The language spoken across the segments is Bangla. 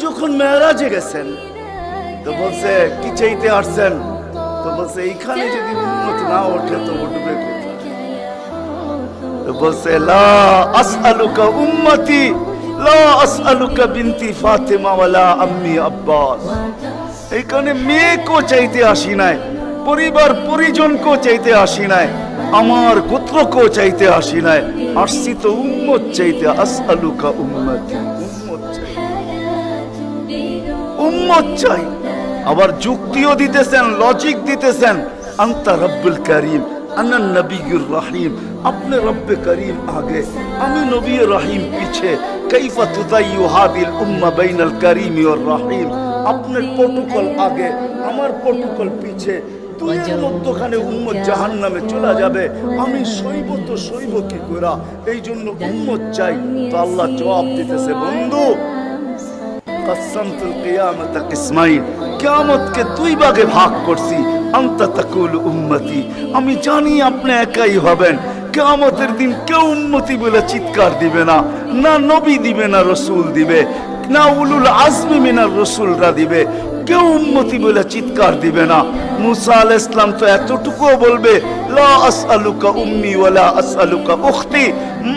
যখন মেরাজে গেছেন তো বলছে কি চাইতে আসছেন, তো বলছে এইখানে যদি উম্মত না ওঠে তো উঠবে কোথায়? তো বলছে লা আসআলুকা উম্মতি লা আসআলুকা বিনতি ফাতিমা ওয়ালা আম্মি আব্বাস। এইখানে মেয়েকেও চাইতে আসি নাই, পরিবার পরিজনকেও চাইতে আসি নাই, আমার গোত্রকেও চাইতে আসি নাই, আসছি তো উম্মত চাইতে। আসআলুকা উম্মতি, উম্মত চাই, উম্মত চাই। আবার যুক্তিও দিতেছেন, লজিক দিতেছেন। আনতা রব্বুল করিম আনা নবিয়ুর রহিম, আপনি রব্বে করিম আগে, আমি নবী রহিম পিছে। কাইফা তুদাইয়ু হাদিল উম্মাহ বাইনাল করিম ওয়ার রহিম, আপনার প্রটোকল আগে, আমার প্রটোকল পিছে, দুইয়ের মধ্যখানে উম্মত জাহান্নামে চলে যাবে, আমি সইব তো সইব কি করে? এই জন্য উম্মত চাই। তো আল্লাহ জবাব দিতেছে, বন্ধু কসমতুল কিয়ামত কিসমাইন, কিয়ামতকে দুই ভাগে ভাগ করছি। আনতা তাকুল উম্মতি, আমি জানি আপনি একাই হবেন। কিয়ামতের দিন কেউ উম্মতি বলে চিৎকার দিবে না, না নবী দিবে, না রসুল দিবে, না উলুল আজমি মিনার রসুলরা দিবে, কেউ উম্মতি বলে চিৎকার দিবে না। মুসা আলাইহিস সালাম তো এতটুকুও বলবে লা আসআলুকা উম্মি ওয়ালা আসআলুকা উখতি,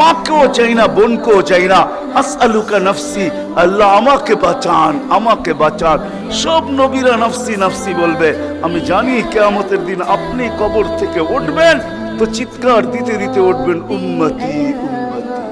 মাকেও চাই না, বোনকেও চাই না, আসআলুকা নফসি, আল্লাহ আমাকে বাঁচান, আমাকে বাঁচান। সব নবীরা নফসি নফসি বলবে। আমি জানি কিয়ামতের দিন আপনি কবর থেকে উঠবেন তো চিৎকার দিতে দিতে উঠবেন উম্মতি উম্মতি।